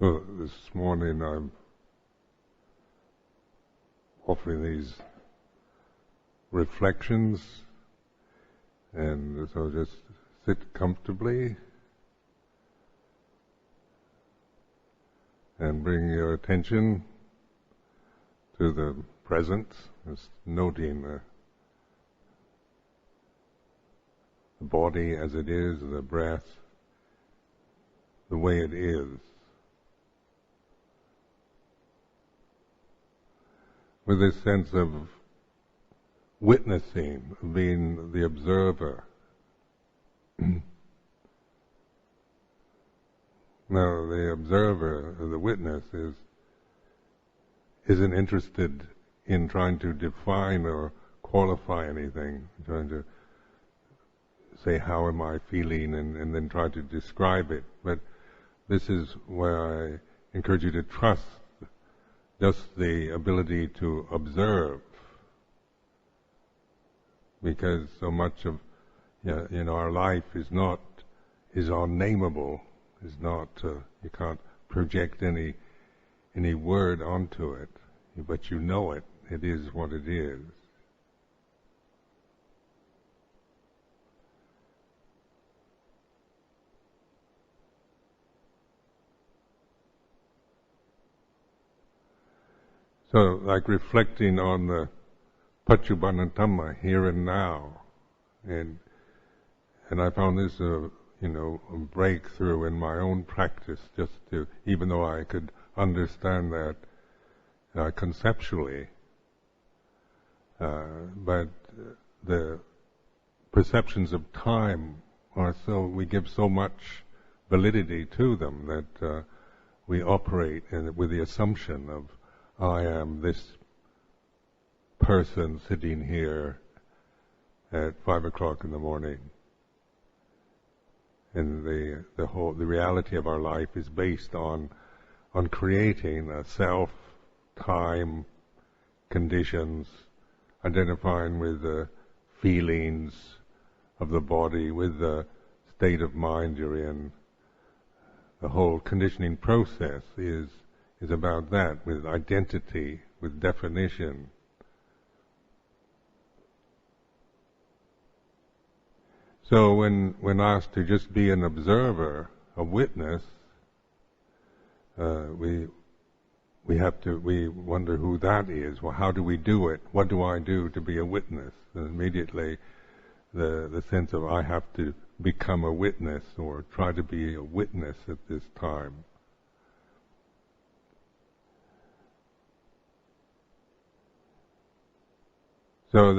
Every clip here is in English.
Well, this morning I'm offering these reflections, and so just sit comfortably and bring your attention to the present, just noting the body as it is, the breath, the way it is. With this sense of witnessing, being the observer. Now, the observer, the witness, isn't interested in trying to define or qualify anything, trying to say, how am I feeling, and then try to describe it. But this is where I encourage you to trust just the ability to observe, because so much of our life is unnameable, is not you can't project any word onto it, but you know it. It is what it is. So, like reflecting on the Paccuppanna Dhamma, here and now, and I found this a breakthrough in my own practice. Just to, even though I could understand that conceptually, but the perceptions of time are we give so much validity to them that we operate with the assumption of, I am this person sitting here at 5 o'clock in the morning. And the reality of our life is based on creating a self, time, conditions, identifying with the feelings of the body, with the state of mind you're in. The whole conditioning process is about that, with identity, with definition. So when asked to just be an observer, a witness, we wonder who that is. Well, how do we do it? What do I do to be a witness? And immediately the sense of I have to become a witness or try to be a witness at this time. So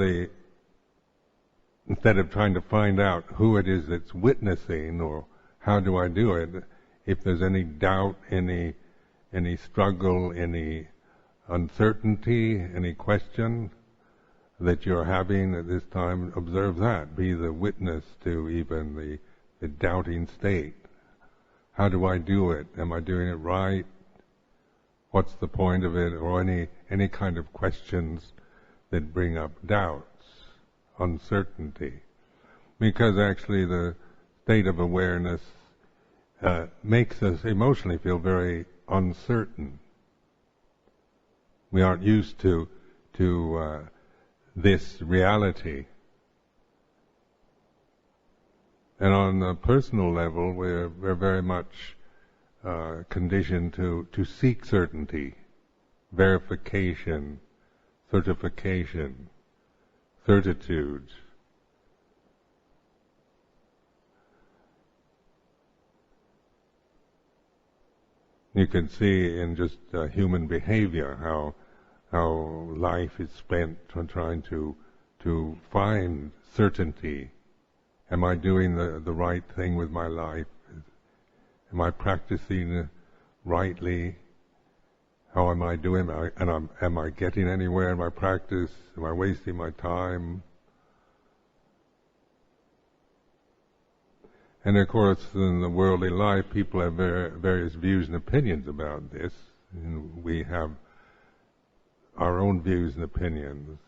instead of trying to find out who it is that's witnessing or how do I do it, if there's any doubt, any struggle, any uncertainty, any question that you're having at this time, observe that. Be the witness to even the doubting state. How do I do it? Am I doing it right? What's the point of it? Or any kind of questions that bring up doubts, uncertainty. Because actually the state of awareness makes us emotionally feel very uncertain. We aren't used to this reality. And on a personal level, we're very much conditioned to seek certainty, verification, certification, certitude. You can see in just human behavior how life is spent on trying to find certainty. Am I doing the right thing with my life? Am I practicing rightly? How am I doing? Am I getting anywhere in my practice? Am I wasting my time? And of course, in the worldly life, people have various views and opinions about this. And we have our own views and opinions.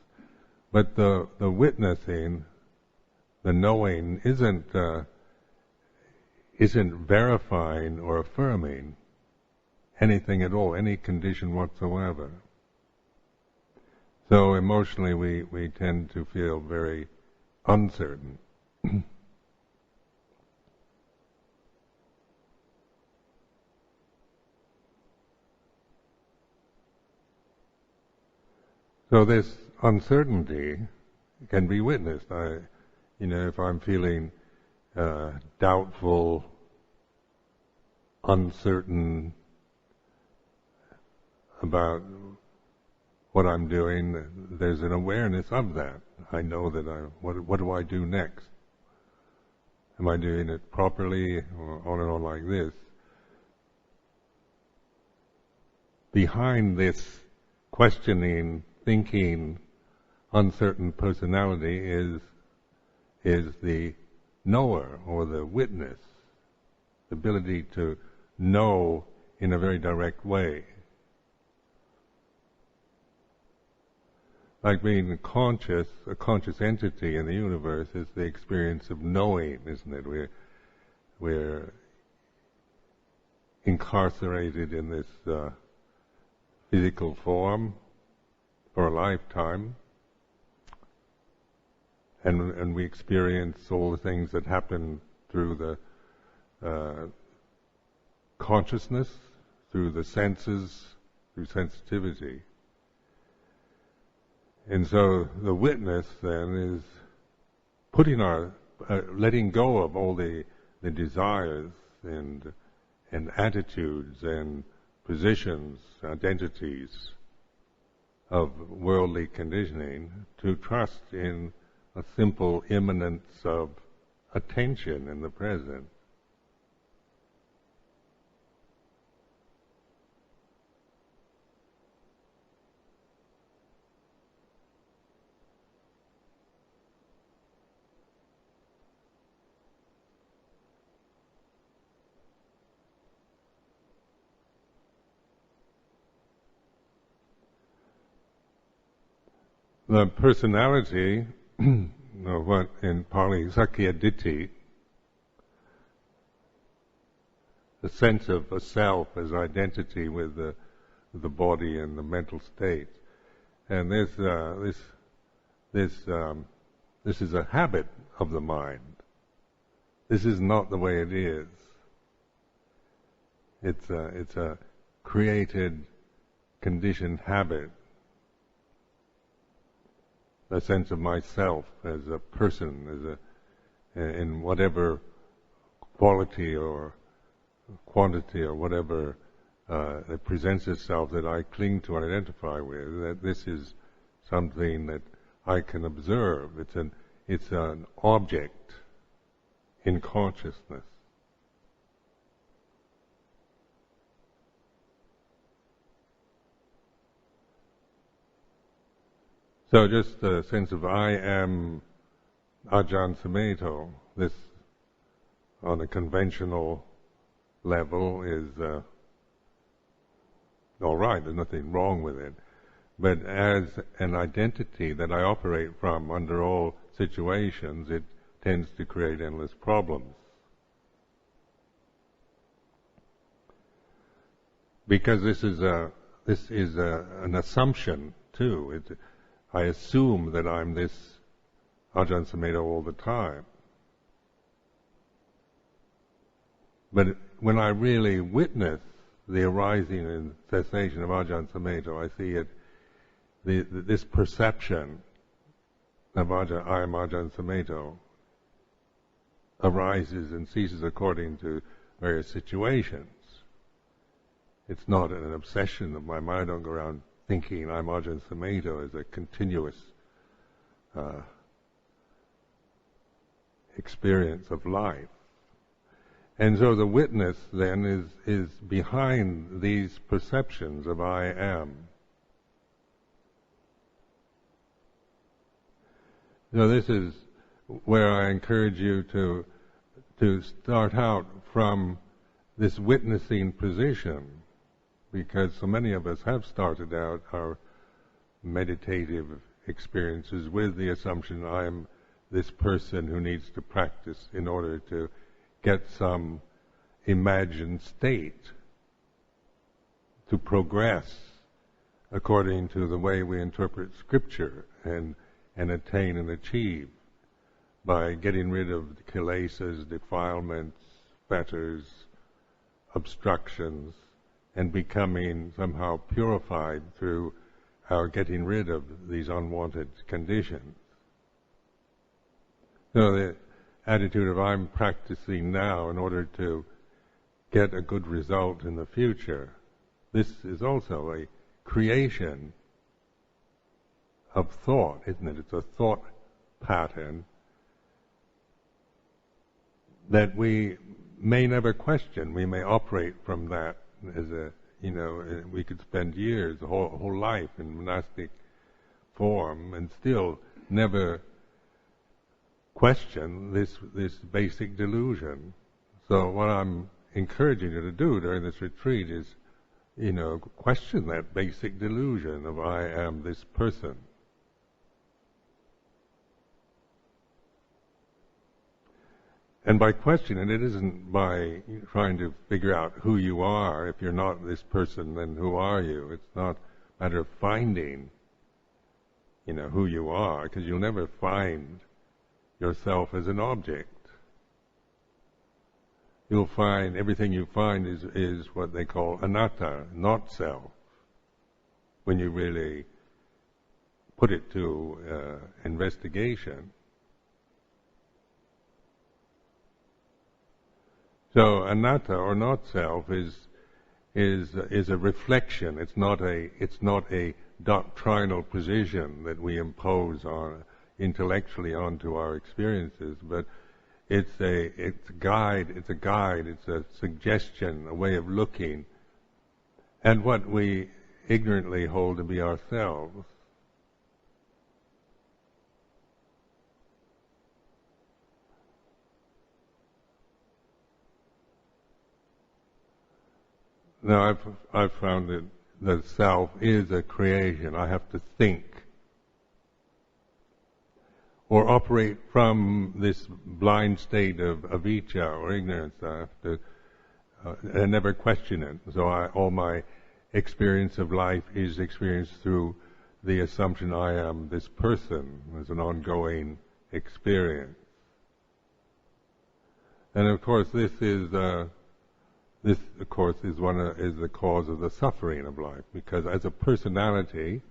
But the witnessing, the knowing, isn't verifying or affirming. anything at all, any condition whatsoever. So emotionally we tend to feel very uncertain. So this uncertainty can be witnessed. If I'm feeling doubtful, uncertain about what I'm doing, there's an awareness of that. I know that what do I do next? Am I doing it properly, or on and on like this? Behind this questioning, thinking, uncertain personality is the knower or the witness, the ability to know in a very direct way. Like being a conscious entity in the universe is the experience of knowing, isn't it? We're incarcerated in this physical form for a lifetime, and we experience all the things that happen through the consciousness, through the senses, through sensitivity. And so the witness then is putting letting go of all the desires and attitudes and positions, identities of worldly conditioning, to trust in a simple immanence of attention in the present. The personality, what in Pali, Sakya Ditti, the sense of a self as identity with the body and the mental state, and this is a habit of the mind. This is not the way it is. It's a created, conditioned habit. A sense of myself as a person, in whatever quality or quantity or whatever that presents itself that I cling to and identify with. That this is something that I can observe. It's an object in consciousness. So just the sense of I am Ajahn Sumedho, this on a conventional level is all right, there's nothing wrong with it. But as an identity that I operate from under all situations, it tends to create endless problems. Because this is an assumption too. I assume that I'm this Ajahn Sumedho all the time. But when I really witness the arising and cessation of Ajahn Sumedho, I see this perception of I am Ajahn Sumedho arises and ceases according to various situations. It's not an obsession of my mind. I don't go around thinking I'm Ajahn Sumedho as a continuous experience of life. And so the witness then is behind these perceptions of I am. So this is where I encourage you to start out from this witnessing position, because so many of us have started out our meditative experiences with the assumption I am this person who needs to practice in order to get some imagined state. to progress according to the way we interpret Scripture and attain and achieve by getting rid of the kilesas, defilements, fetters, obstructions, and becoming somehow purified through our getting rid of these unwanted conditions. So the attitude of I'm practicing now in order to get a good result in the future, this is also a creation of thought, isn't it? It's a thought pattern that we may never question. We may operate from that as a, we could spend years, a whole life in monastic form and still never question this basic delusion. So what I'm encouraging you to do during this retreat is, question that basic delusion of I am this person. And by questioning it isn't by trying to figure out who you are. If you're not this person, then who are you? It's not a matter of finding, who you are, because you'll never find yourself as an object. You'll find, everything you find is what they call anatta, not self, when you really put it to investigation. So anatta, or not self, is a reflection. It's not a doctrinal position that we impose on intellectually onto our experiences, but it's a guide, it's a suggestion, a way of looking at what we ignorantly hold to be ourselves. Now I've found that the self is a creation. I have to think or operate from this blind state of avijja or ignorance. I have to and never question it. So all my experience of life is experienced through the assumption I am this person as an ongoing experience. And of course this is the cause of the suffering of life, because as a personality,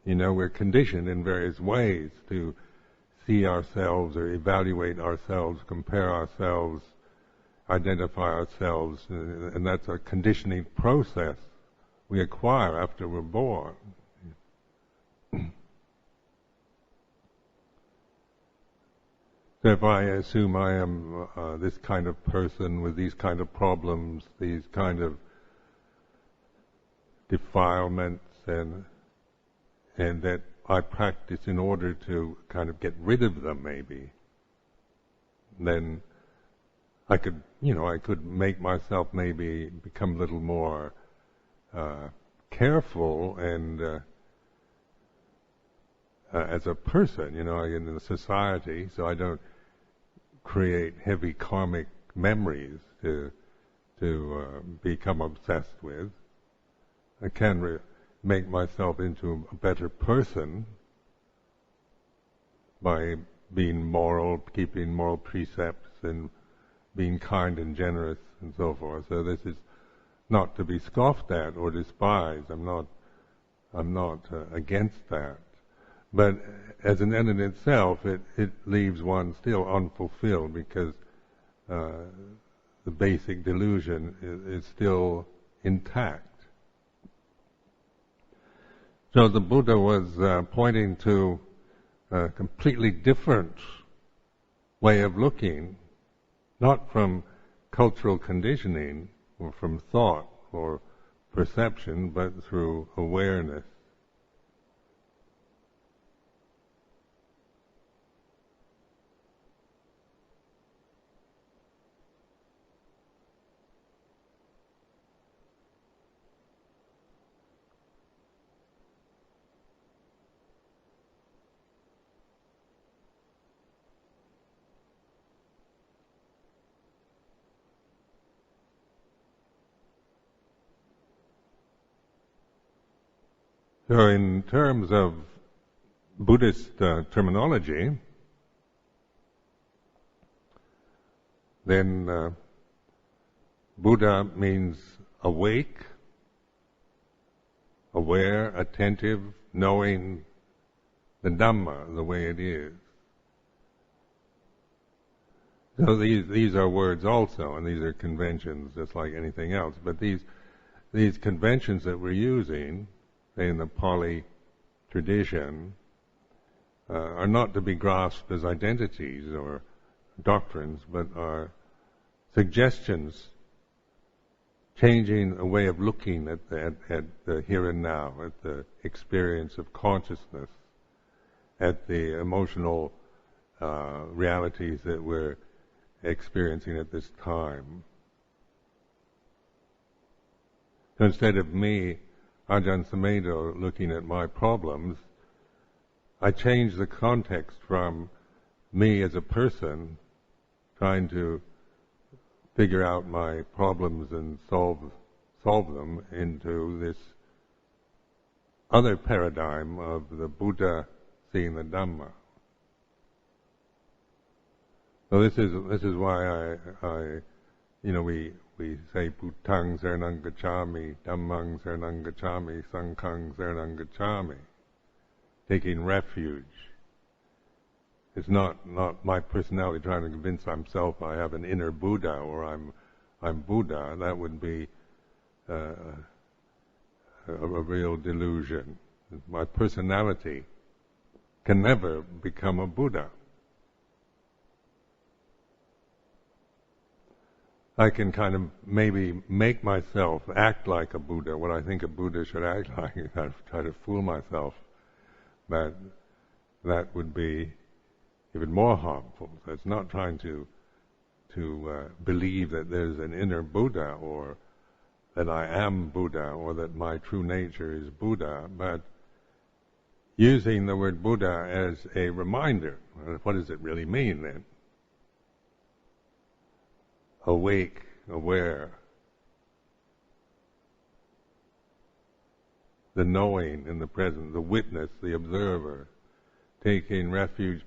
we're conditioned in various ways to see ourselves or evaluate ourselves, compare ourselves, identify ourselves, and that's a conditioning process we acquire after we're born. So if I assume I am this kind of person with these kind of problems, these kind of defilements, and that I practice in order to kind of get rid of them, maybe, then I could make myself maybe become a little more careful and as a person, in the society, so I don't create heavy karmic memories to become obsessed with. I can make myself into a better person by being moral, keeping moral precepts, and being kind and generous and so forth. So this is not to be scoffed at or despised. I'm not against that. But as an end in itself, it leaves one still unfulfilled, because the basic delusion is still intact. So the Buddha was pointing to a completely different way of looking, not from cultural conditioning or from thought or perception, but through awareness. So in terms of Buddhist terminology, then Buddha means awake, aware, attentive, knowing the Dhamma the way it is. So these are words also, and these are conventions just like anything else. But these conventions that we're using, say in the Pali tradition, are not to be grasped as identities or doctrines, but are suggestions changing a way of looking at the here and now, at the experience of consciousness, at the emotional realities that we're experiencing at this time. So instead of me, Ajahn Sumedho, looking at my problems, I change the context from me as a person trying to figure out my problems and solve them into this other paradigm of the Buddha seeing the Dhamma. So this is why we say Bhutang Saranang Gacchami, Dhammang Saranang Gacchami, Sanghang Saranang Gacchami, taking refuge. It's not my personality trying to convince myself I have an inner Buddha or I'm Buddha. That would be a real delusion. My personality can never become a Buddha. I can kind of maybe make myself act like a Buddha, what I think a Buddha should act like, and kind of try to fool myself, but that would be even more harmful. So it's not trying to believe that there's an inner Buddha or that I am Buddha or that my true nature is Buddha, but using the word Buddha as a reminder. What does it really mean then? Awake, aware, the knowing in the present, the witness, the observer, taking refuge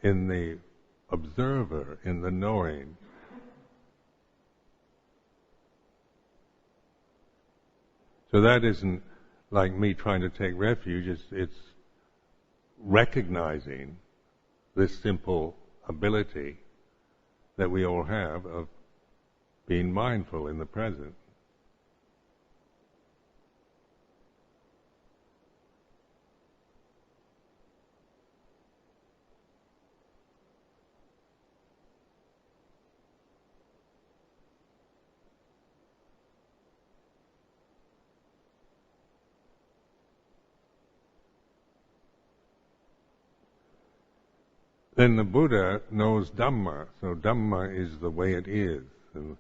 in the observer, in the knowing. So that isn't like me trying to take refuge, it's recognizing this simple ability that we all have of being mindful in the present. Then the Buddha knows Dhamma, so Dhamma is the way it is. And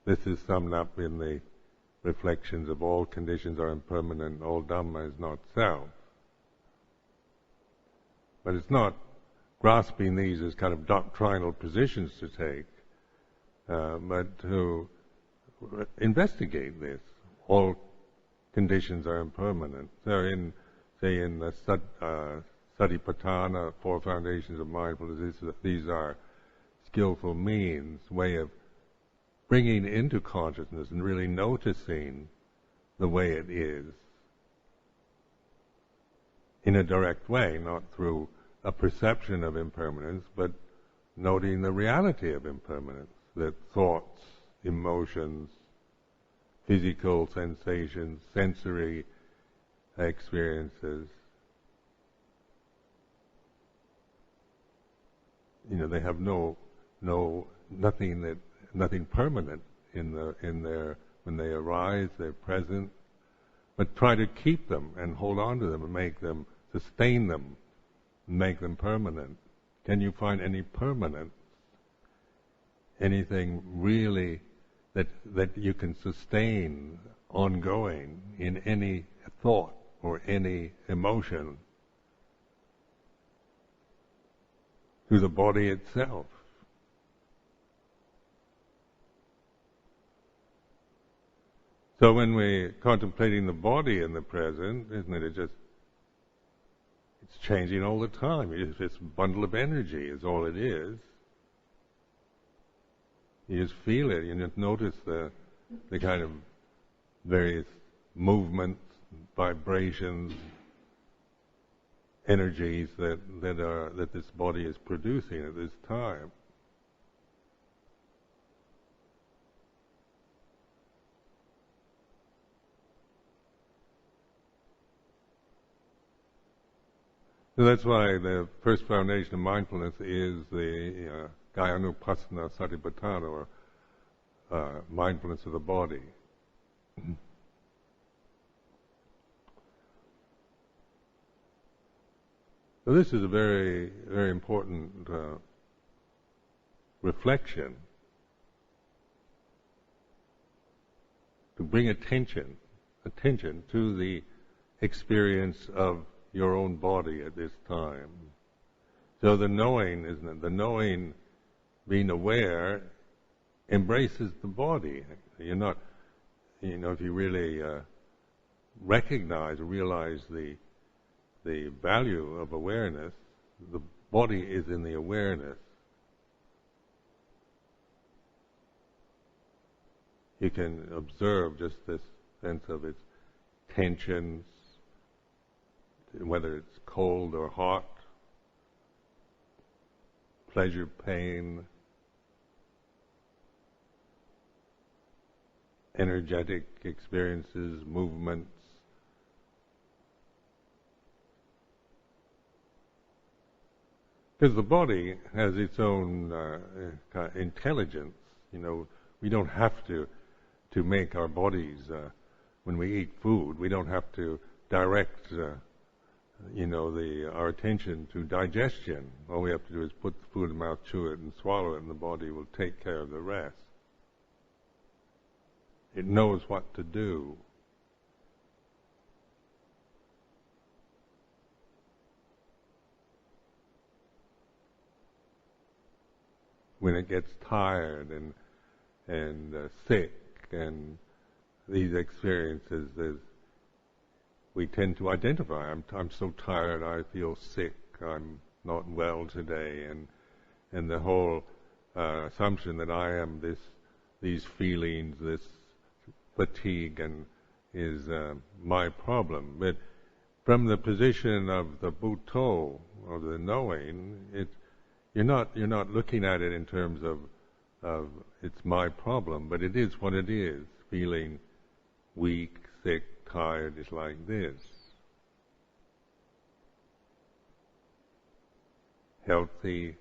this is summed up in the reflections of all conditions are impermanent, all Dhamma is not self. But it's not grasping these as kind of doctrinal positions to take, but to investigate this. All conditions are impermanent. So in the Satipatthana, Four Foundations of Mindfulness, these are skillful means, way of bringing into consciousness and really noticing the way it is in a direct way, not through a perception of impermanence, but noting the reality of impermanence, that thoughts, emotions, physical sensations, sensory experiences, they have nothing permanent in their when they arise. They're present, but try to keep them and hold on to them and make them, sustain them, and make them permanent. Can you find any permanence? Anything really that you can sustain ongoing in any thought or any emotion through the body itself? So when we're contemplating the body in the present, isn't it, it's just It's changing all the time. It's this bundle of energy is all it is. You just feel it. You just notice the kind of various movements, vibrations, energies that this body is producing at this time. So that's why the first foundation of mindfulness is the Kayanupassana Satipatthana, or mindfulness of the body. So this is a very, very important reflection to bring attention to the experience of your own body at this time. So the knowing, isn't it? The knowing, being aware, embraces the body. You're not, if you really realize the value of awareness, the body is in the awareness. You can observe just this sense of its tensions, whether it's cold or hot, pleasure, pain, energetic experiences, movements. Because the body has its own intelligence. We don't have to make our bodies, when we eat food, we don't have to direct our attention to digestion. All we have to do is put the food in the mouth, chew it, and swallow it, and the body will take care of the rest. It knows what to do. When it gets tired and sick, and these experiences, we tend to identify. I'm so tired. I feel sick. I'm not well today, and the whole assumption that I am these feelings, this fatigue, and is my problem. But from the position of the Buddho, or the knowing, you're not looking at it in terms of it's my problem, but it is what it is. Feeling weak, sick, tired is like this. Healthy,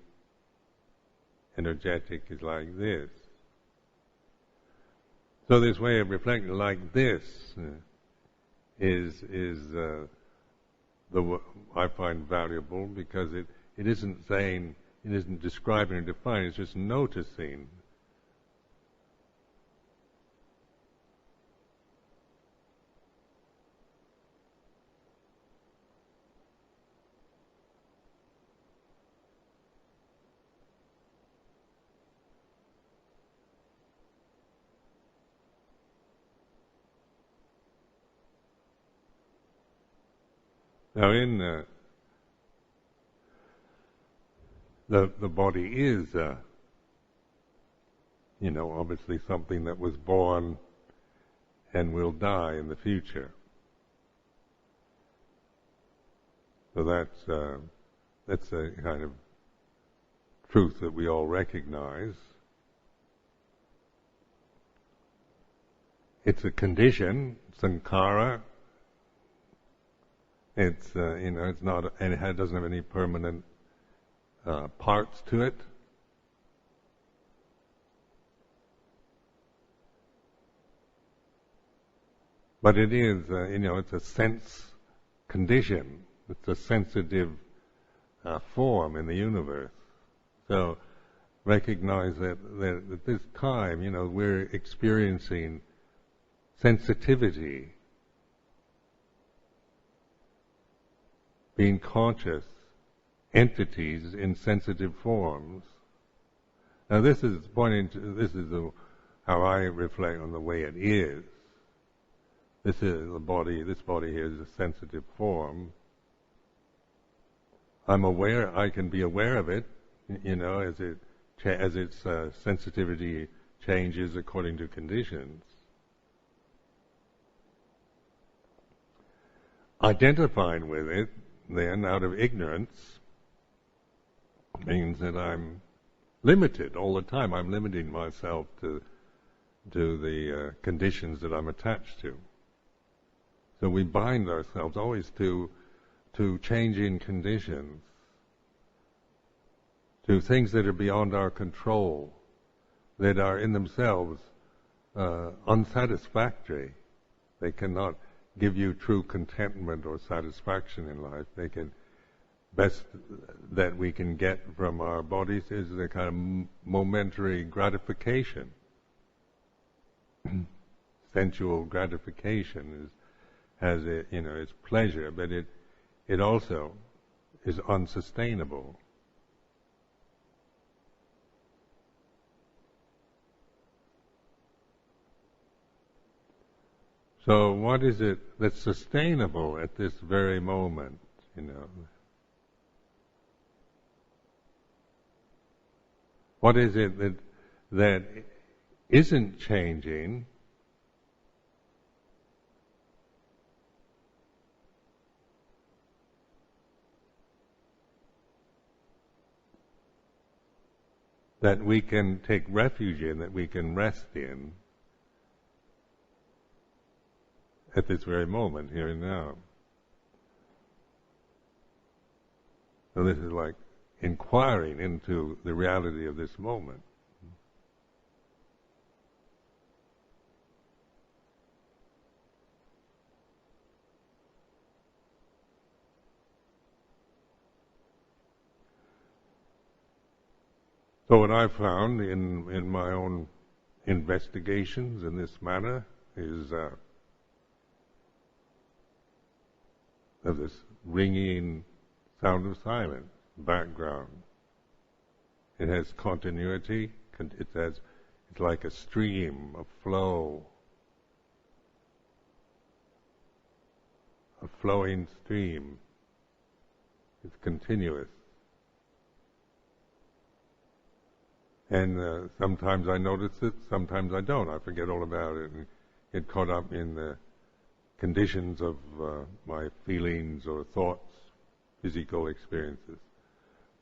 energetic is like this. So this way of reflecting like this is I find valuable, because it isn't saying, it isn't describing or defining, it's just noticing. Now, in the body is, obviously something that was born and will die in the future. So that's a kind of truth that we all recognize. It's a condition, sankhara. It's it's not, and it doesn't have any permanent parts to it. But it is, it's a sense condition. It's a sensitive form in the universe. So recognize that at this time, we're experiencing sensitivity, being conscious entities in sensitive forms. Now this is how I reflect on the way it is. This is the body. This body here is a sensitive form. I'm aware. I can be aware of it, as its sensitivity changes according to conditions. Identifying with it, then, out of ignorance, means that I'm limited all the time. I'm limiting myself to the conditions that I'm attached to. So we bind ourselves always to changing conditions, to things that are beyond our control, that are in themselves unsatisfactory. They cannot give you true contentment or satisfaction in life. They can best that we can get from our bodies is a kind of momentary gratification. Sensual gratification has its pleasure, but it also is unsustainable. So what is it that's sustainable at this very moment, What is it that isn't changing, that we can take refuge in, that we can rest in at this very moment, here and now? So this is like inquiring into the reality of this moment. So what I've found in my own investigations in this matter is of this ringing sound of silence background. It has continuity. It's like a stream, a flow, a flowing stream. It's continuous. And sometimes I notice it, sometimes I don't. I forget all about it and get caught up in the conditions of my feelings or thoughts, physical experiences.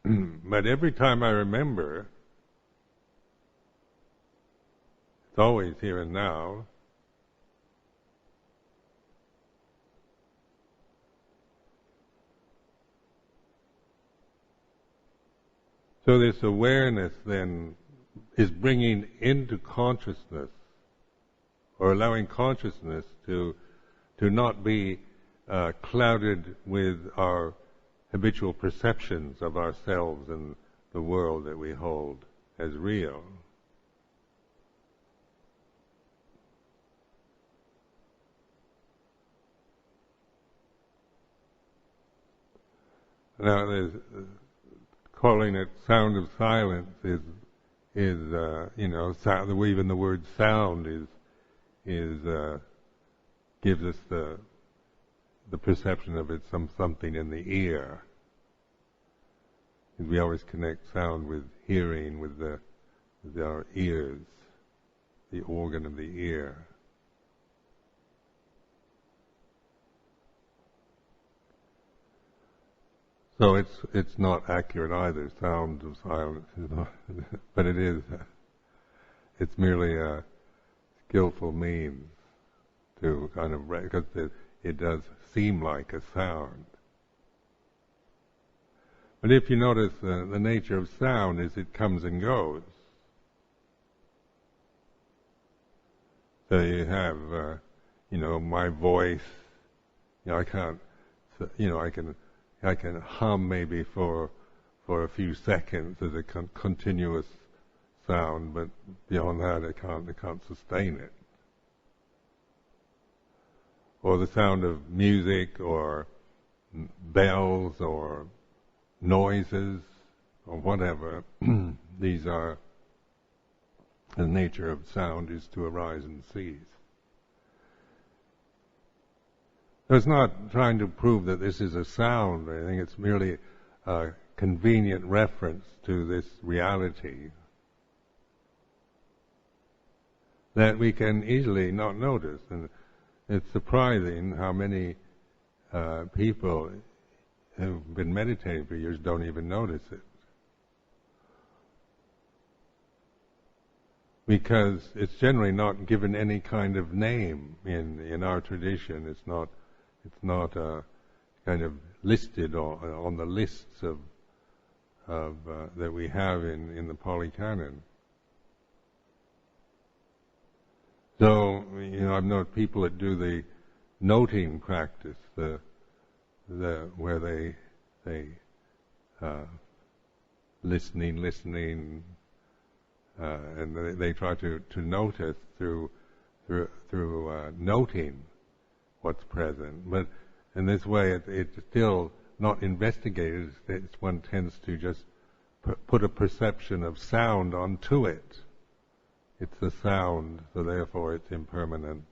But every time I remember, it's always here and now. So this awareness then is bringing into consciousness, or allowing consciousness to not be clouded with our habitual perceptions of ourselves and the world that we hold as real. Now, calling it sound of silence is even the word sound gives us the perception of it something in the ear. We always connect sound with hearing, with our ears, the organ of the ear. So it's not accurate either. Sound of silence is not, but it is. It's merely a skillful means to kind of because it does seem like a sound. But if you notice, the nature of sound is it comes and goes. So you have, my voice. I can't. I can hum maybe for a few seconds as a continuous sound, but beyond that, I can't sustain it. Or the sound of music, or bells, or noises, or whatever. These are, the nature of sound is to arise and cease. So it's not trying to prove that this is a sound or anything, it's merely convenient reference to this reality that we can easily not notice. And it's surprising how many people who've been meditating for years don't even notice it. Because it's generally not given any kind of name in our tradition. It's not kind of listed on the lists of that we have in the Pali Canon. So I've known people that do the noting practice, where they listening. And they try to notice through noting what's present. But in this way, it's still not investigated. One tends to just put a perception of sound onto it. It's a sound, so therefore it's impermanent.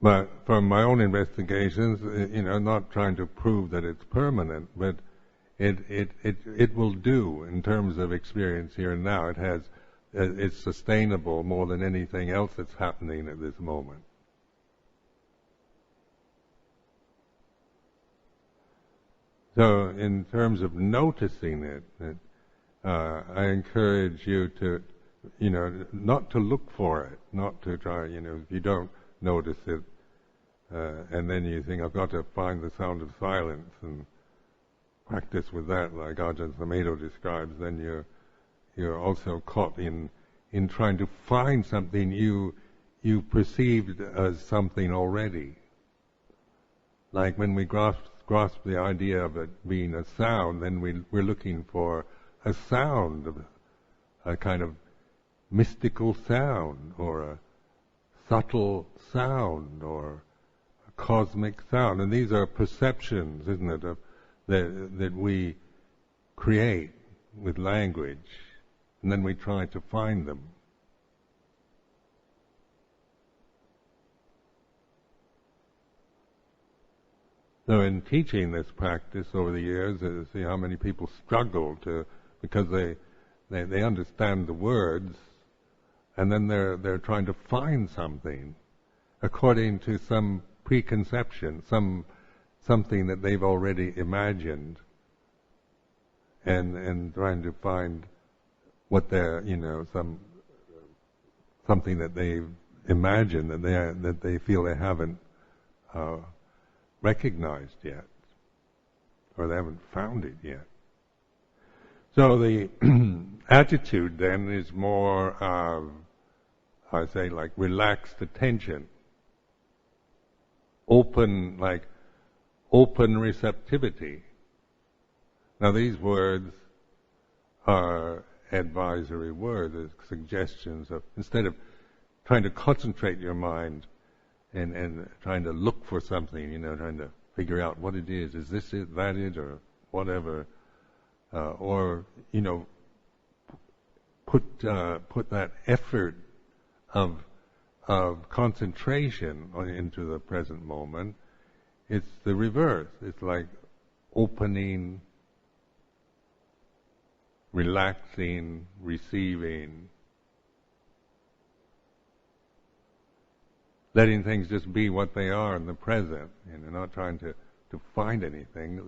But from my own investigations, not trying to prove that it's permanent, but it will do in terms of experience here and now. It's sustainable more than anything else that's happening at this moment. So, in terms of noticing it, I encourage you to, not to look for it, not to try. If you don't notice it, and then you think, I've got to find the sound of silence and practice with that, like Ajahn Sumedho describes, then you're also caught in trying to find something you perceived as something already. Like when we grasp the idea of it being a sound, then we're looking for a sound, a kind of mystical sound, or a subtle sound, or a cosmic sound. And these are perceptions, isn't it, that we create with language, and then we try to find them. So in teaching this practice over the years, I see how many people struggle because they understand the words, and then they're trying to find something according to some preconception, something that they've already imagined, and trying to find what they're, something that they've imagined that they feel they haven't recognized yet, or they haven't found it yet. So the attitude then is more of, I say, like relaxed attention, open receptivity. Now these words are advisory words, suggestions of, instead of trying to concentrate your mind and trying to look for something, trying to figure out what it is this it, that it, or whatever, or put that effort of concentration into the present moment. It's the reverse. It's like opening, relaxing, receiving, letting things just be what they are in the present, not trying to find anything.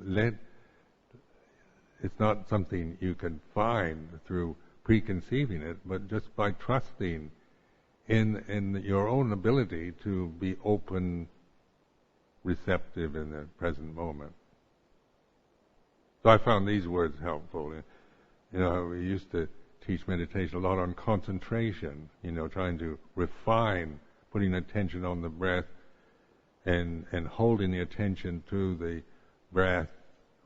It's not something you can find through preconceiving it, but just by trusting in your own ability to be open, receptive in the present moment. So I found these words helpful. We used to teach meditation a lot on concentration, trying to refine, putting attention on the breath and holding the attention to the breath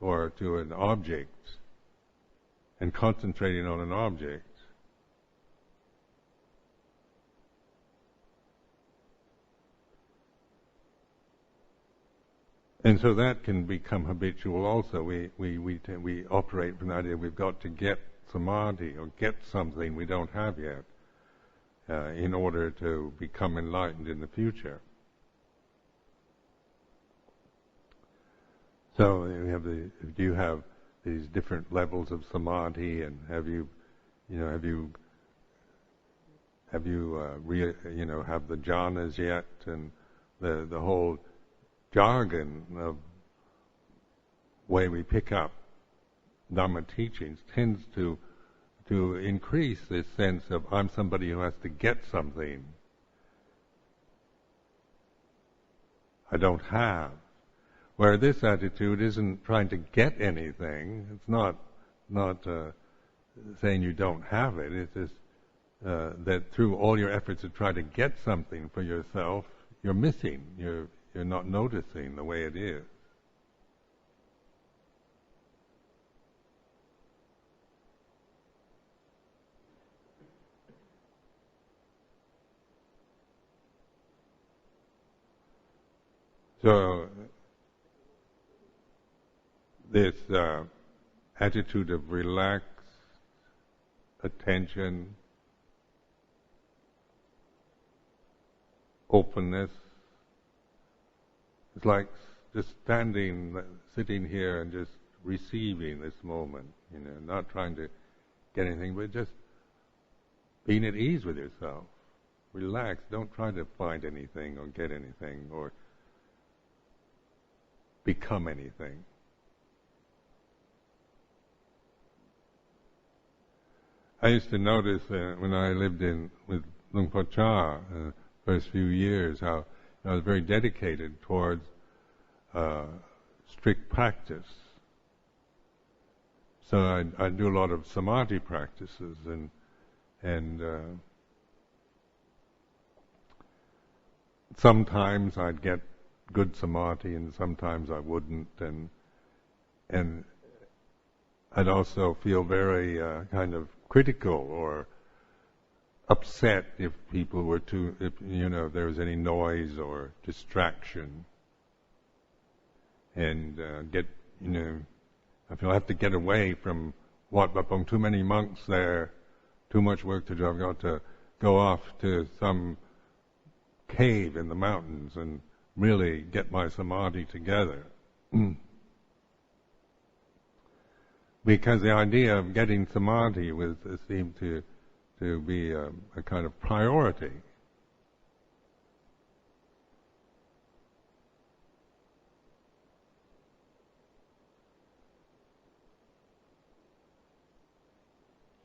or to an object and concentrating on an object. And so that can become habitual also. We operate from the idea we've got to get samadhi or get something we don't have yet in order to become enlightened in the future. So do you have these different levels of samadhi, and have you have the jhanas yet, and the whole jargon of way we pick up Dhamma teachings tends to increase this sense of I'm somebody who has to get something I don't have. Where this attitude isn't trying to get anything. It's not saying you don't have it. It's just that through all your efforts to try to get something for yourself, you're missing. You're not noticing the way it is. So this attitude of relaxed attention, openness, it's like just sitting here and just receiving this moment, not trying to get anything, but just being at ease with yourself. Relax, don't try to find anything or get anything or become anything. I used to notice when I lived with Luang Por Chah, first few years, how I was very dedicated towards strict practice. So I do a lot of samadhi practices, and sometimes I'd get good samadhi, and sometimes I wouldn't, and I'd also feel very kind of critical or upset if people were if there was any noise or distraction, and I feel I have to get away from too many monks there, too much work to do. I've got to go off to some cave in the mountains and really get my samadhi together. Because the idea of getting samadhi seemed to be a kind of priority.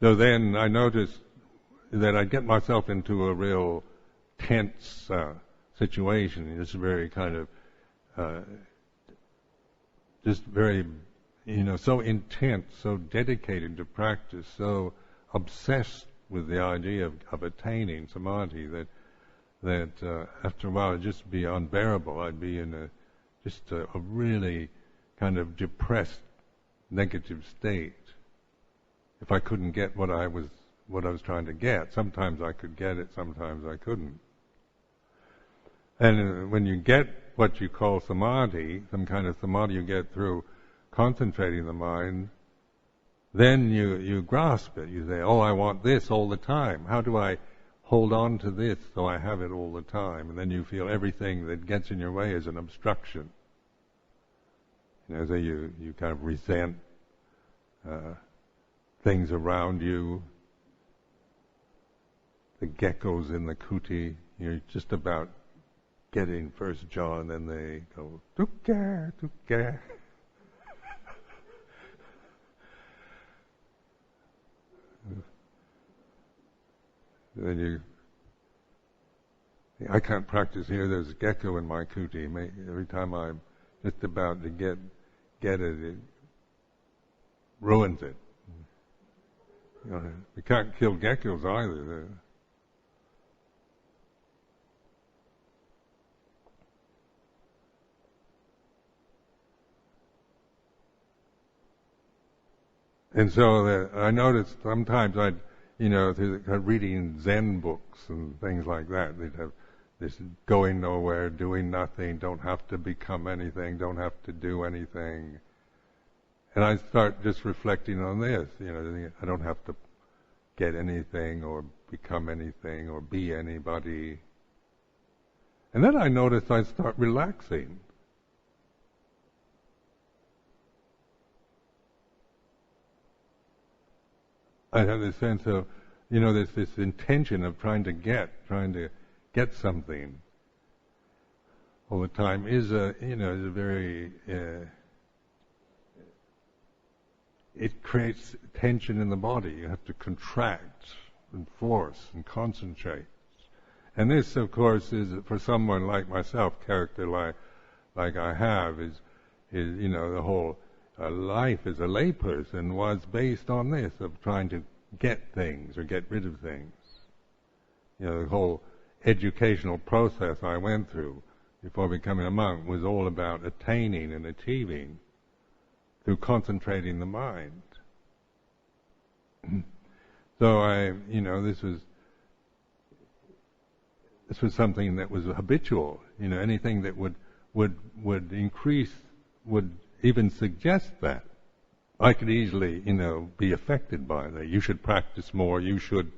So then I noticed that I'd get myself into a real tense situation. It's very kind of just very so intense, so dedicated to practice, so obsessed with the idea of attaining samadhi that after a while it'd just be unbearable. I'd be in a really kind of depressed, negative state if I couldn't get what I was trying to get. Sometimes I could get it, sometimes I couldn't. And when you get what you call samadhi, some kind of samadhi you get through concentrating the mind, then you grasp it. You say, oh, I want this all the time. How do I hold on to this so I have it all the time? And then you feel everything that gets in your way is an obstruction. So you kind of resent things around you. The geckos in the kuti, you're just about getting first jhana, and then they go, tukke, tukke. Then I can't practice here. There's a gecko in my kuti. Every time I'm just about to get it, it ruins it. We can't kill geckos either. And so I noticed sometimes I'd, reading Zen books and things like that, they'd have this going nowhere, doing nothing, don't have to become anything, don't have to do anything. And I start just reflecting on this, I don't have to get anything or become anything or be anybody. And then I noticed I start relaxing. I have this sense of, there's this intention of trying to get something all the time is a very, it creates tension in the body. You have to contract and force and concentrate. And this, of course, is for someone like myself, character like I have, is the whole life as a layperson was based on this, of trying to get things or get rid of things. The whole educational process I went through before becoming a monk was all about attaining and achieving through concentrating the mind. So this was something that was habitual. Anything that would increase, would even suggest that. I could easily, be affected by that. You should practice more, you should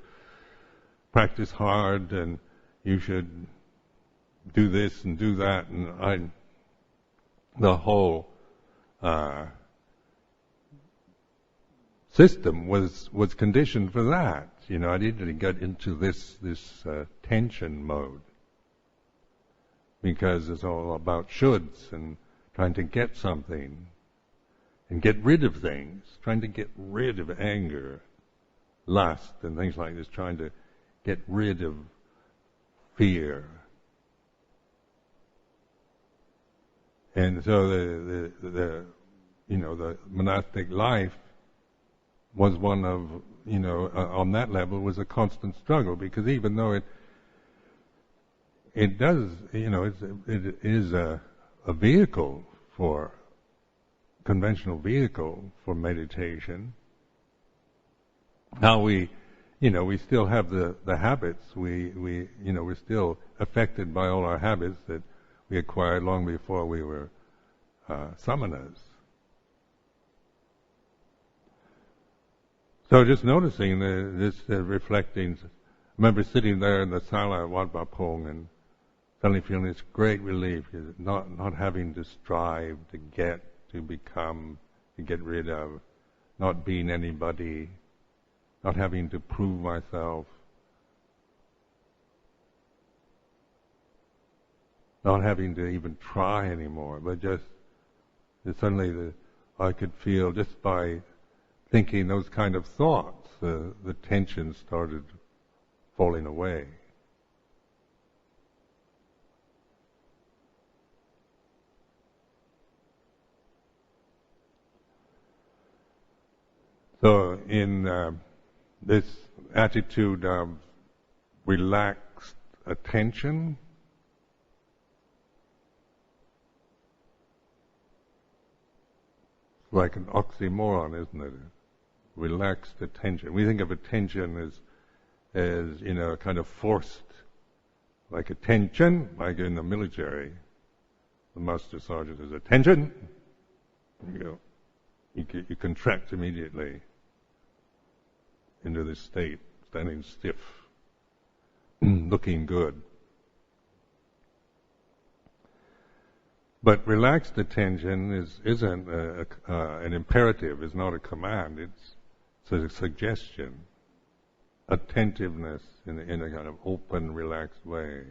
practice hard, and you should do this and do that, and the whole system was conditioned for that. I didn't get into this tension mode because it's all about shoulds and trying to get something and get rid of things, trying to get rid of anger, lust, and things like this, trying to get rid of fear. And so the monastic life was one of, on that level, was a constant struggle, because even though it does, it is a vehicle conventional vehicle for meditation. Now we still have the habits. We're still affected by all our habits that we acquired long before we were samanas. So just noticing this reflecting. I remember sitting there in the sala at Wat Pah Pong and suddenly feeling this great relief, not having to strive to get, to become, to get rid of, not being anybody, not having to prove myself, not having to even try anymore, but just suddenly I could feel, just by thinking those kind of thoughts, the tension started falling away. So in this attitude of relaxed attention, it's like an oxymoron, isn't it? Relaxed attention. We think of attention as kind of forced, like attention, like in the military. The master sergeant says, "Attention!" You contract immediately into this state, standing stiff, looking good. But relaxed attention isn't an imperative, is not a command, it's a suggestion. Attentiveness in a kind of open, relaxed way.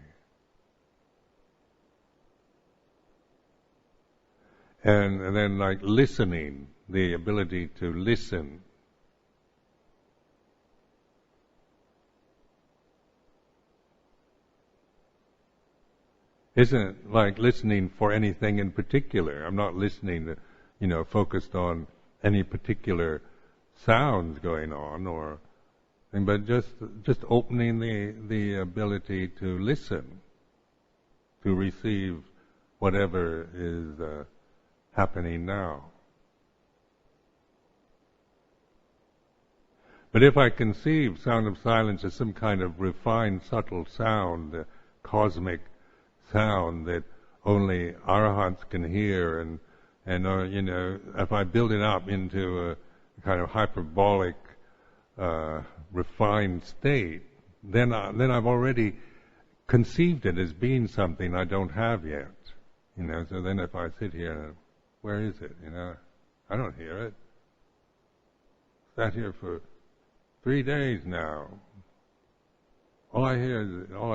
And then like listening, the ability to listen. Isn't like listening for anything in particular. I'm not listening to, focused on any particular sounds going on but just opening the ability to listen, to receive whatever is happening now. But if I conceive sound of silence as some kind of refined, subtle sound, cosmic sound that only arahants can hear, and if I build it up into a kind of hyperbolic, refined state, then I've already conceived it as being something I don't have yet. So then if I sit here, where is it? I don't hear it. Sat here for 3 days now. All I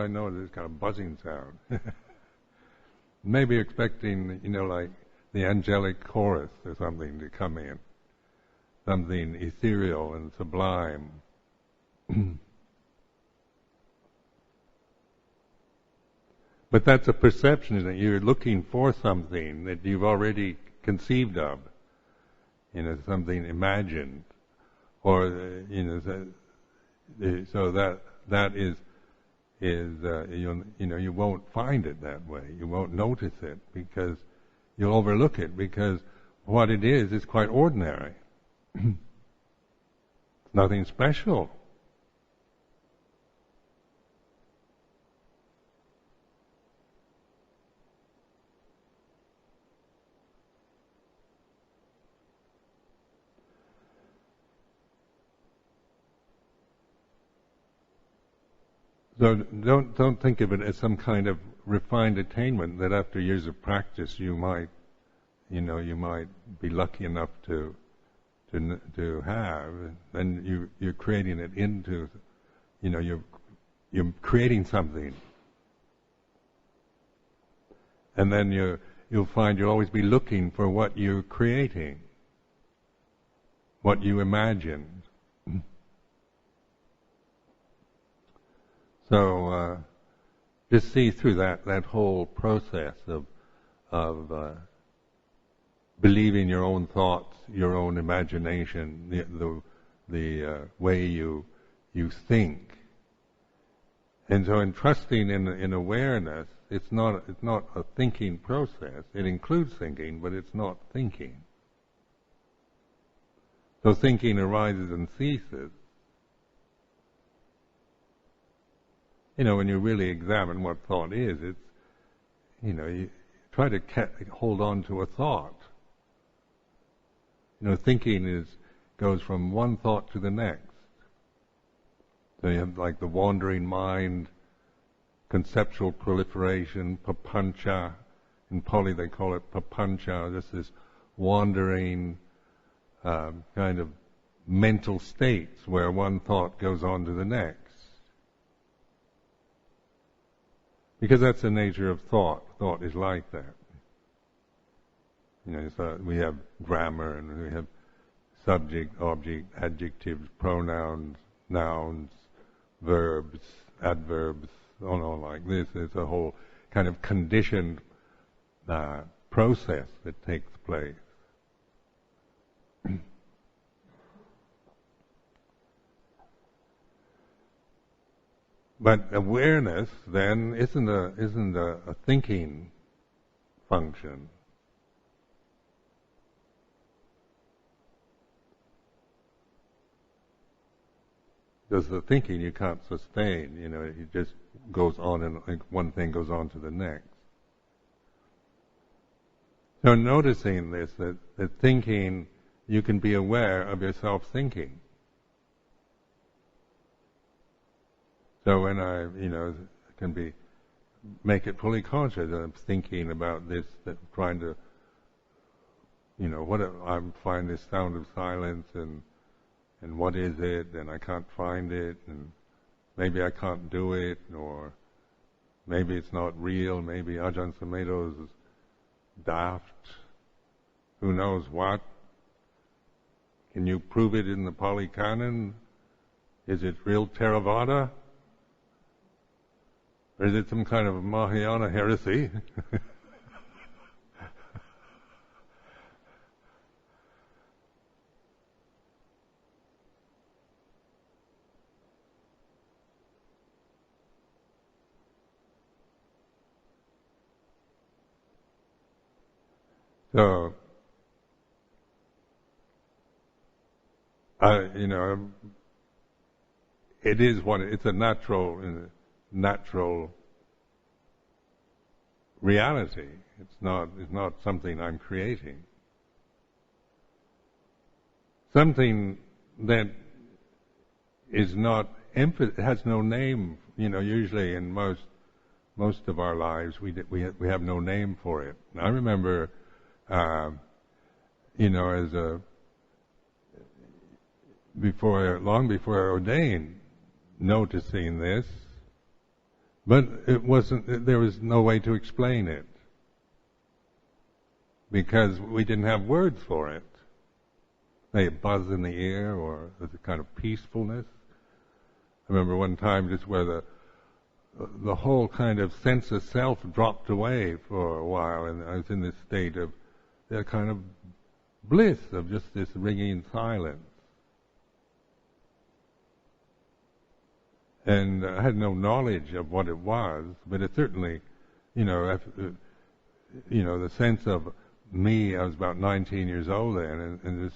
know is this kind of buzzing sound. Maybe expecting, like the angelic chorus or something to come in. Something ethereal and sublime. But that's a perception that you're looking for something that you've already conceived of, something imagined, or so that is you won't find it that way. You won't notice it because you'll overlook it because what it is quite ordinary. It's nothing special. So don't think of it as some kind of refined attainment that after years of practice you might be lucky enough to have, and you're creating it into, you're creating something, and then you'll find you'll always be looking for what you're creating, what you imagined. So just see through that whole process of believing your own thoughts, your own imagination, the way you think, and so in trusting in awareness, it's not a thinking process. It includes thinking, but it's not thinking. So thinking arises and ceases. When you really examine what thought is, it's, you try to hold on to a thought. Thinking goes from one thought to the next. So you have like the wandering mind, conceptual proliferation, papancha. In Pali they call it papancha, just this wandering kind of mental states where one thought goes on to the next. Because that's the nature of thought. Thought is like that. So we have grammar and we have subject, object, adjectives, pronouns, nouns, verbs, adverbs, on like this. It's a whole kind of conditioned process that takes place. But awareness then isn't a thinking function. Because the thinking you can't sustain, it just goes on and one thing goes on to the next. So noticing this, that thinking, you can be aware of yourself thinking. So when I, can make it fully conscious, I'm thinking about this, that I'm trying to, I find this sound of silence and what is it, and I can't find it, and maybe I can't do it, or maybe it's not real, maybe Ajahn Sumedho is daft, who knows what. Can you prove it in the Pali Canon? Is it real Theravada? Or is it some kind of Mahayana heresy? So, it is it's a natural reality. It's not something I'm creating. Something that is not has no name. Usually in most of our lives we have no name for it. And I remember, as long before I ordained, noticing this, but there was no way to explain it, because we didn't have words for it. A buzz in the ear, or a kind of peacefulness. I remember one time just where the whole kind of sense of self dropped away for a while, and I was in this state of that kind of bliss of just this ringing silence. And I had no knowledge of what it was, but it certainly, the sense of me, I was about 19 years old then, and this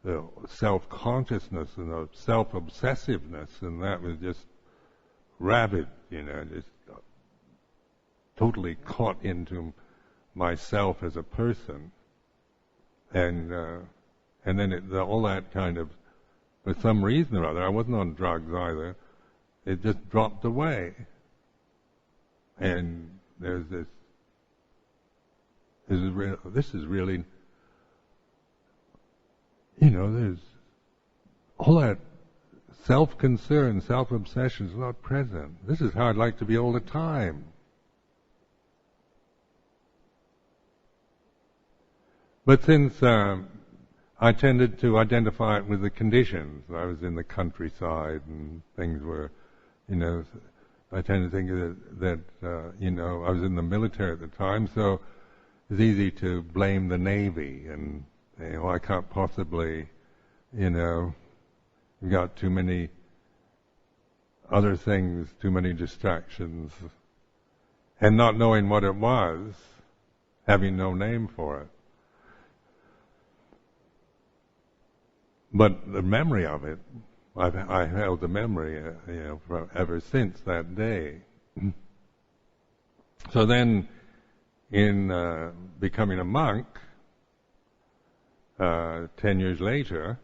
the self-consciousness and the self-obsessiveness, and that was just rabid, just totally caught into myself as a person. And then all that kind of, for some reason or other, I wasn't on drugs either, it just dropped away. And there's this is really, there's all that self-concern, self-obsession is not present. This is how I'd like to be all the time. But since I tended to identify it with the conditions, I was in the countryside and things were, I tend to think that I was in the military at the time, so it's easy to blame the Navy and I can't possibly, got too many other things, too many distractions, and not knowing what it was, having no name for it. But the memory of it, I held the memory, ever since that day. So then, in becoming a monk, 10 years later,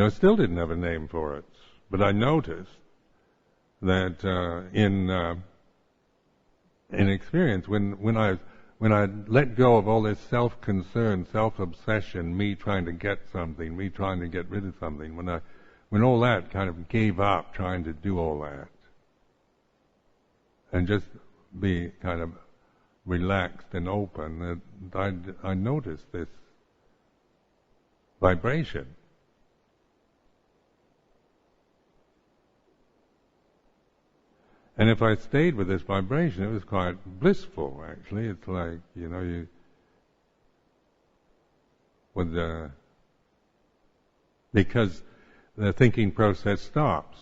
still didn't have a name for it. But I noticed that in experience, when I let go of all this self-concern, self-obsession, me trying to get something, me trying to get rid of something, when all that kind of gave up trying to do all that, and just be kind of relaxed and open, I noticed this vibration. And if I stayed with this vibration, it was quite blissful, actually. It's like, you would, because the thinking process stops.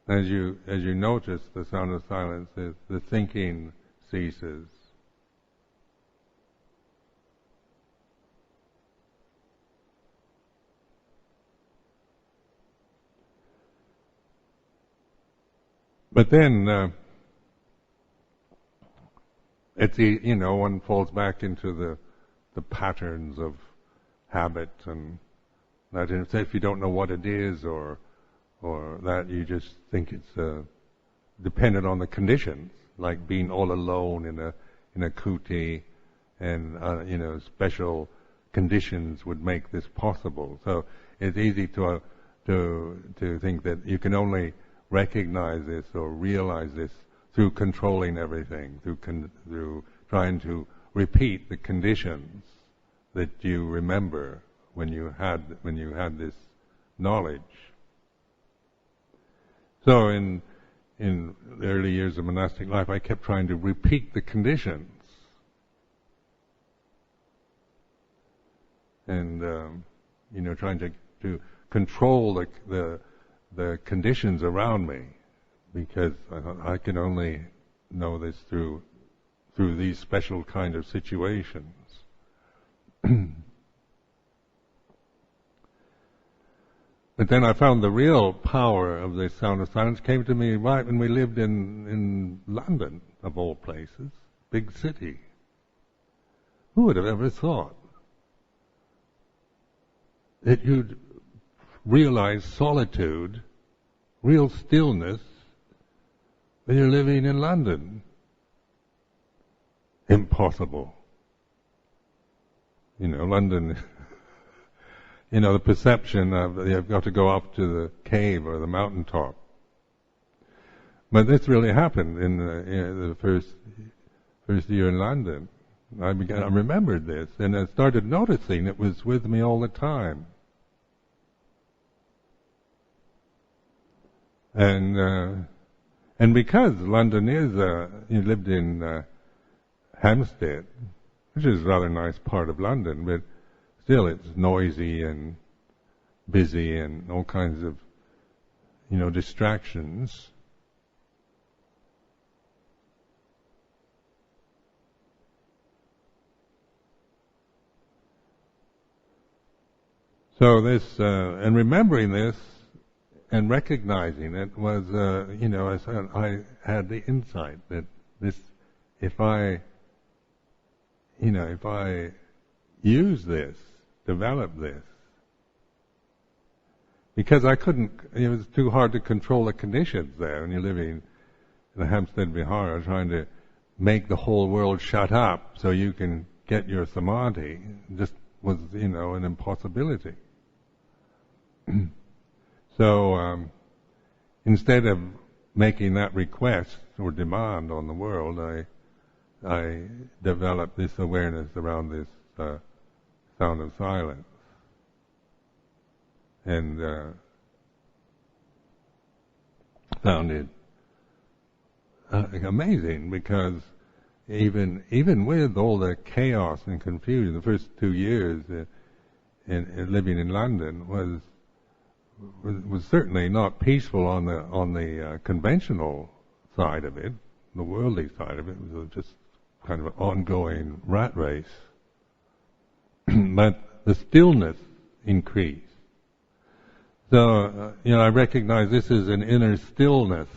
As you notice the sound of silence, the thinking ceases. But then, one falls back into the patterns of habit, and that if you don't know what it is, or that you just think it's dependent on the conditions, like being all alone in a kuti, and special conditions would make this possible. So it's easy to think that you can only recognize this or realize this through controlling everything, through trying to repeat the conditions that you remember when you had this knowledge. So in the early years of monastic life, I kept trying to repeat the conditions, and trying to control the conditions around me, because I can only know this through these special kind of situations. But then I found the real power of the sound of silence came to me right when we lived in London, of all places, big city. Who would have ever thought that you'd realize solitude, real stillness, when you're living in London? impossible. London, the perception of you've got to go up to the cave or the mountaintop. But this really happened in the first year in London. I remembered this, and I started noticing it was with me all the time. And because London is, you lived in Hampstead, which is a rather nice part of London, but still it's noisy and busy and all kinds of, distractions. So this, and remembering this and recognizing it was, I had the insight that this, if I use this, develop this, because I couldn't, it was too hard to control the conditions there when you're living in the Hampstead Vihara, trying to make the whole world shut up so you can get your samadhi, just was, an impossibility. So instead of making that request or demand on the world, I developed this awareness around this sound of silence, and found it amazing, because even with all the chaos and confusion, the first 2 years in living in London was certainly not peaceful on the conventional side of it. The worldly side of it was just kind of an ongoing rat race. But the stillness increased. So, I recognize this is an inner stillness,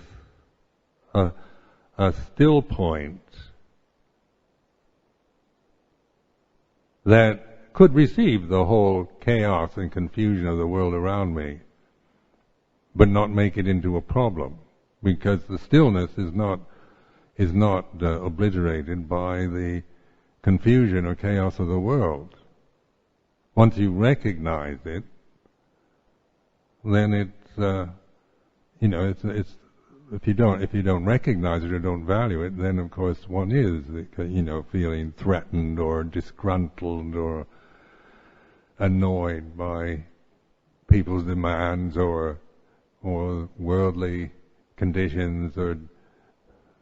a still point that could receive the whole chaos and confusion of the world around me, but not make it into a problem, because the stillness is not obliterated by the confusion or chaos of the world. Once you recognize it, then it's if you don't recognize it or don't value it, then of course one is feeling threatened or disgruntled or annoyed by people's demands or worldly conditions or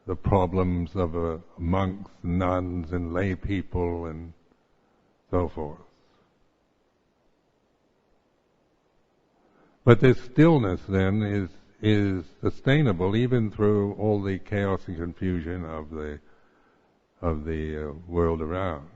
the problems of monks, nuns, and lay people, and so forth. But this stillness then is sustainable even through all the chaos and confusion of the world around.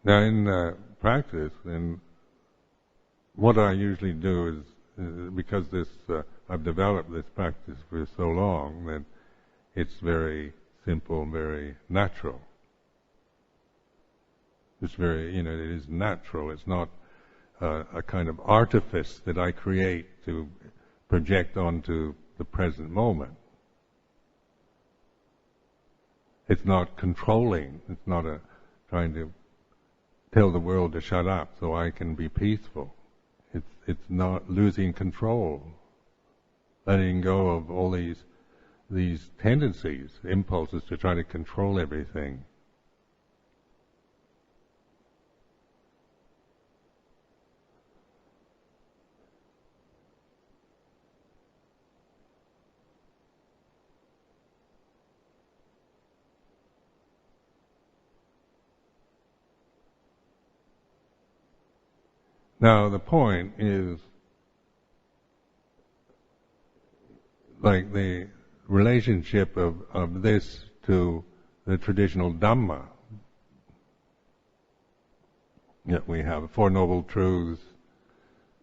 Now, in practice, and what I usually do is because I've developed this practice for so long that it's very simple, very natural. It's very, it is natural. It's not a kind of artifice that I create to project onto the present moment. It's not controlling. It's not trying to tell the world to shut up so I can be peaceful. It's not losing control, letting go of all these tendencies, impulses to try to control everything. Now the point is, like the relationship of this to the traditional Dhamma. that we have, Four Noble Truths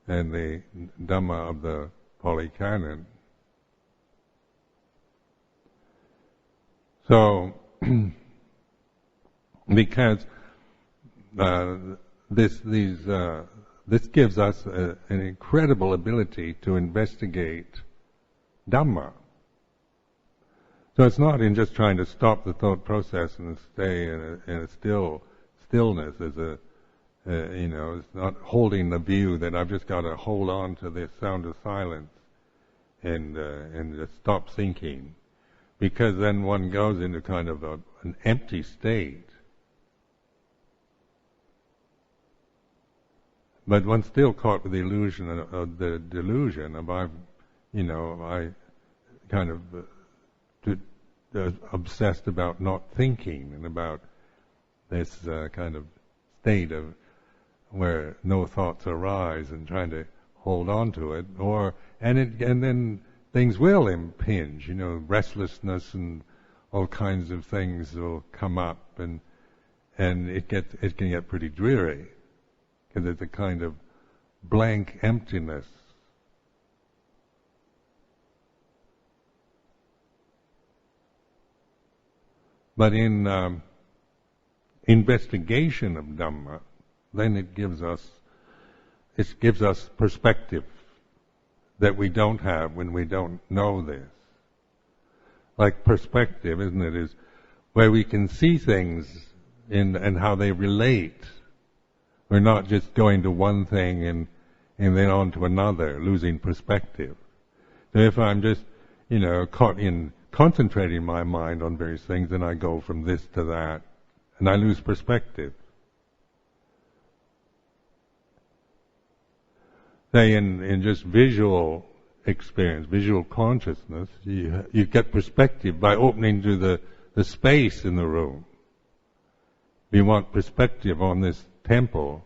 and the Dhamma of the Pali Canon. So, because this gives us an incredible ability to investigate Dhamma. So it's not in just trying to stop the thought process and stay in a stillness as it's not holding the view that I've just got to hold on to this sound of silence and just stop thinking, because then one goes into kind of an empty state. But one's still caught with the illusion of the delusion of I kind of obsessed about not thinking and about this kind of state of where no thoughts arise and trying to hold on to it, and then things will impinge, restlessness and all kinds of things will come up, and it can get pretty dreary because it's a kind of blank emptiness. But in investigation of Dhamma, then it gives us perspective that we don't have when we don't know this. Like perspective, isn't it, is where we can see things and how they relate. We're not just going to one thing and then on to another, losing perspective. So if I'm just, caught in concentrating my mind on various things, then I go from this to that, and I lose perspective. Say in just visual experience, visual consciousness, you get perspective by opening to the space in the room. We want perspective on this temple,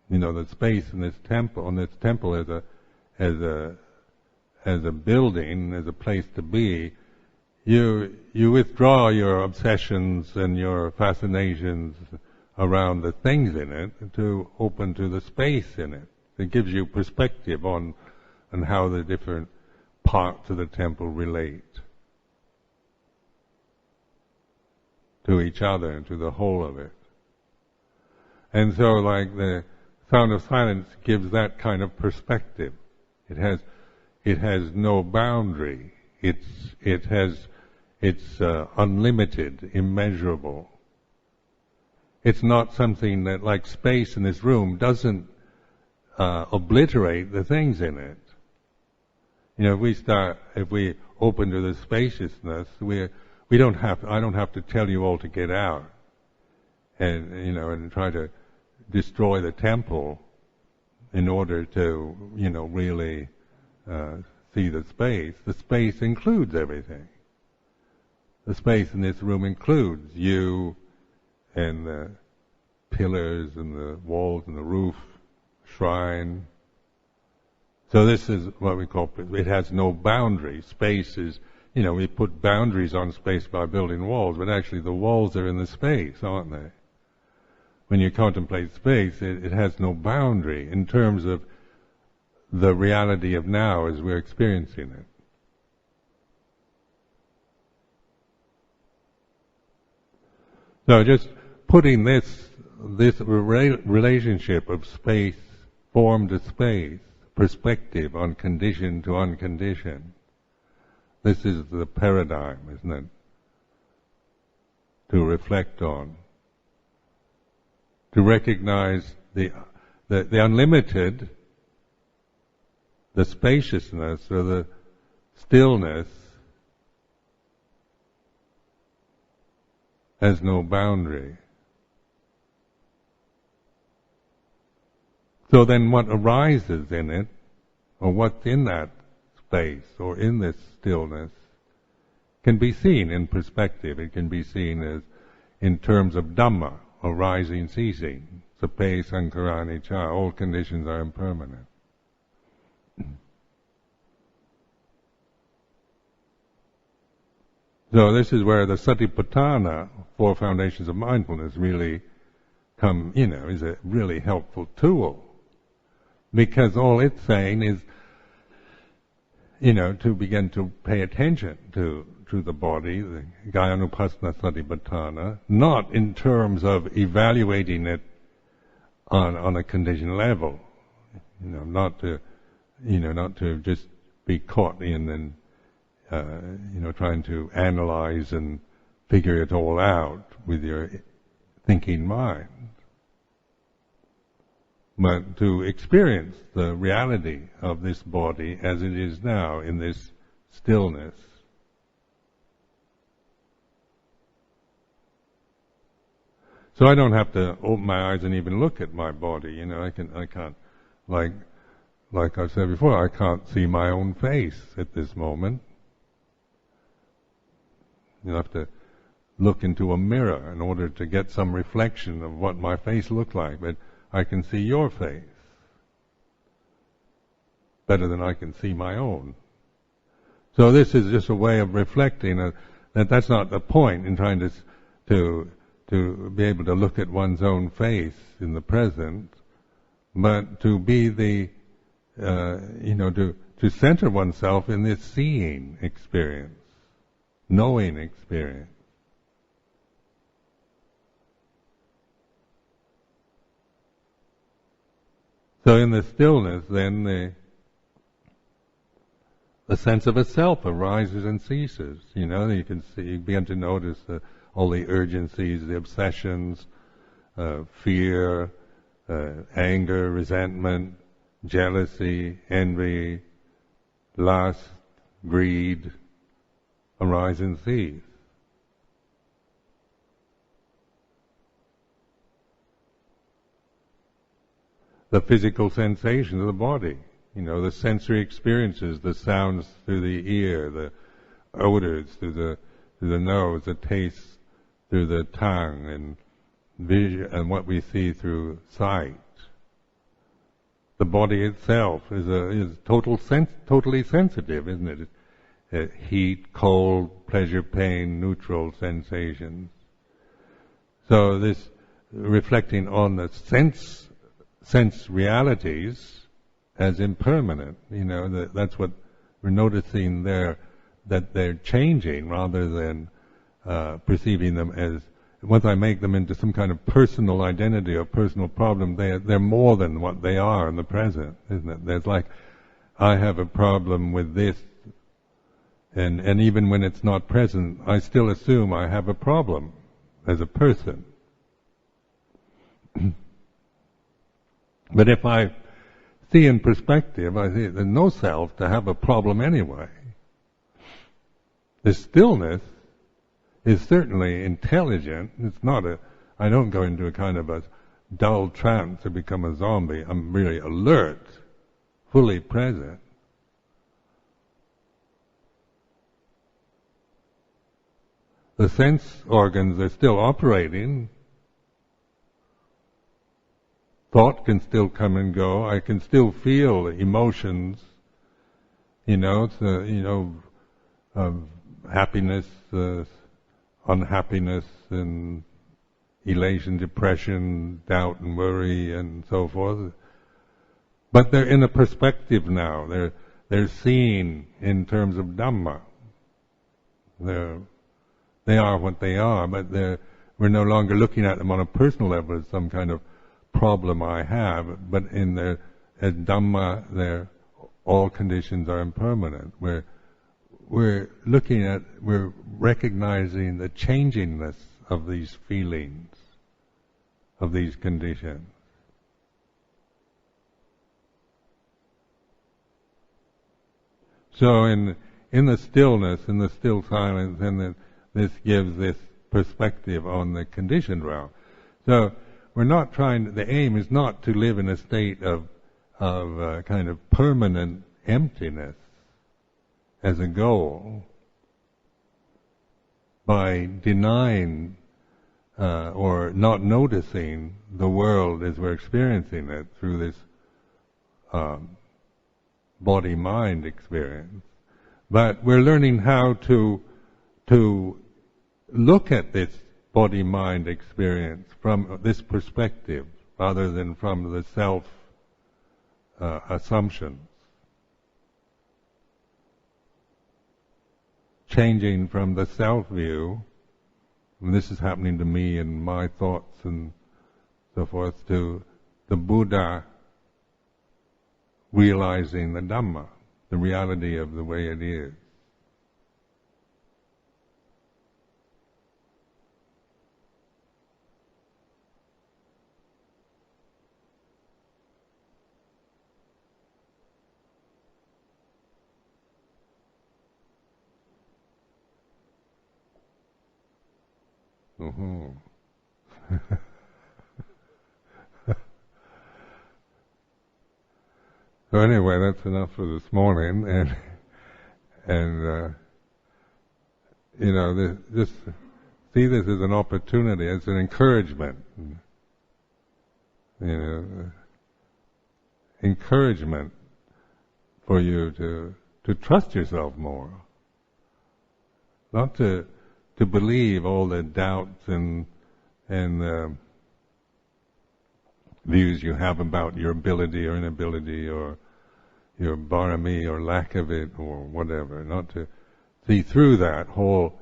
the space in this temple, and this temple as a building, as a place to be. You withdraw your obsessions and your fascinations around the things in it to open to the space in it. It gives you perspective on how the different parts of the temple relate to each other and to the whole of it. And so, like the sound of silence gives that kind of perspective. It has no boundary. It's unlimited, immeasurable. It's not something that, like space in this room, doesn't obliterate the things in it. If we open to the spaciousness, I don't have to tell you all to get out and try to destroy the temple in order to really see the space. The space includes everything. The space in this room includes you and the pillars and the walls and the roof, shrine. So this is what we call, it has no boundary. Space is, we put boundaries on space by building walls, but actually the walls are in the space, aren't they? When you contemplate space, it has no boundary in terms of the reality of now as we're experiencing it. So just putting this relationship of space, form to space, perspective on condition to unconditioned, this is the paradigm, isn't it? To reflect on. To recognize the unlimited, the spaciousness or the stillness has no boundary. So then what arises in it, or what's in that space, or in this stillness, can be seen in perspective. It can be seen as in terms of Dhamma, arising, ceasing. Sape sankhara anicca, all conditions are impermanent. So this is where the Satipatthana, four foundations of mindfulness, really is a really helpful tool, because all it's saying is, to begin to pay attention to the body, the Kayanupassana Satipatthana, not in terms of evaluating it on a conditioned level, not to just be caught in and trying to analyze and figure it all out with your thinking mind, but to experience the reality of this body as it is now in this stillness. So I don't have to open my eyes and even look at my body. I can't, like I said before, I can't see my own face at this moment. You have to look into a mirror in order to get some reflection of what my face looks like, but I can see your face better than I can see my own. So this is just a way of reflecting that's not the point in trying to be able to look at one's own face in the present, but to be to center oneself in this seeing experience, knowing experience. So in the stillness, then the sense of a self arises and ceases. You begin to notice all the urgencies, the obsessions, fear, anger, resentment, jealousy, envy, lust, greed arise and cease. The physical sensations of the body, the sensory experiences, the sounds through the ear, the odors through the nose, the tastes through the tongue, and vision, and what we see through sight. The body itself is totally sensitive, isn't it? Heat, cold, pleasure, pain, neutral sensations. So this reflecting on the sense realities as impermanent, that's what we're noticing there, that they're changing rather than perceiving them as, once I make them into some kind of personal identity or personal problem, they're more than what they are in the present, isn't it? There's like, I have a problem with this, and even when it's not present, I still assume I have a problem as a person. But if I see in perspective, I see there's no self to have a problem anyway. The stillness is certainly intelligent. It's not I don't go into a kind of a dull trance to become a zombie. I'm really alert, fully present. The sense organs are still operating. Thought can still come and go. I can still feel emotions, happiness, unhappiness, and elation, depression, doubt and worry, and so forth. But they're in a perspective now. They're seen in terms of Dhamma. They are what they are, but we're no longer looking at them on a personal level as some kind of problem I have, but as Dhamma, all conditions are impermanent. We're recognizing the changingness of these feelings, of these conditions. So in the stillness, in the still silence, this gives this perspective on the conditioned realm. So we're not the aim is not to live in a state of kind of permanent emptiness as a goal by denying or not noticing the world as we're experiencing it through this body-mind experience. But we're learning how to look at this body-mind experience from this perspective, rather than from the self assumptions. Changing from the self-view, and this is happening to me and my thoughts and so forth, to the Buddha realizing the Dhamma, the reality of the way it is. Mm-hmm. So anyway, that's enough for this morning, and just see this as an opportunity, as an encouragement. Encouragement for you to trust yourself more, not to believe all the doubts and views you have about your ability or inability or your barami or lack of it or whatever. Not to see through that whole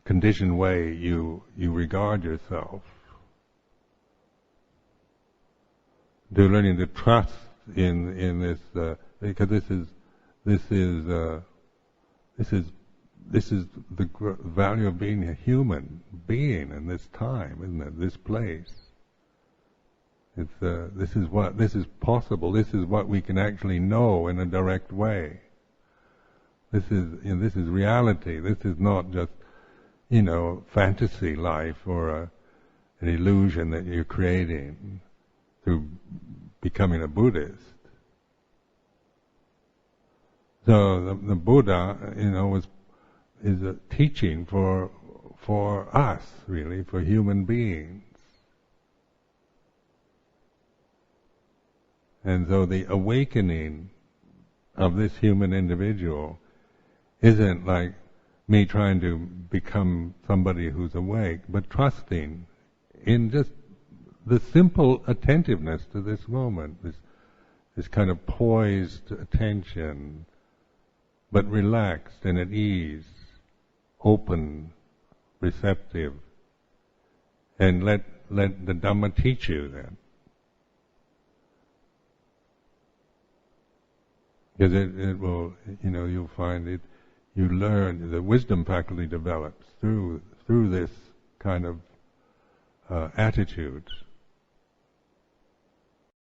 conditioned way you regard yourself. To learning to trust in this, because this is the value of being a human being in this time, isn't it? This place. This is possible. This is what we can actually know in a direct way. This is reality. This is not just fantasy life or an illusion that you're creating through becoming a Buddhist. So the Buddha, is a teaching for us, really, for human beings. And so the awakening of this human individual isn't like me trying to become somebody who's awake, but trusting in just the simple attentiveness to this moment, this kind of poised attention, but relaxed and at ease, open, receptive, and let the Dhamma teach you then. Because it will, you'll find it, you learn, the wisdom faculty develops through this kind of attitude.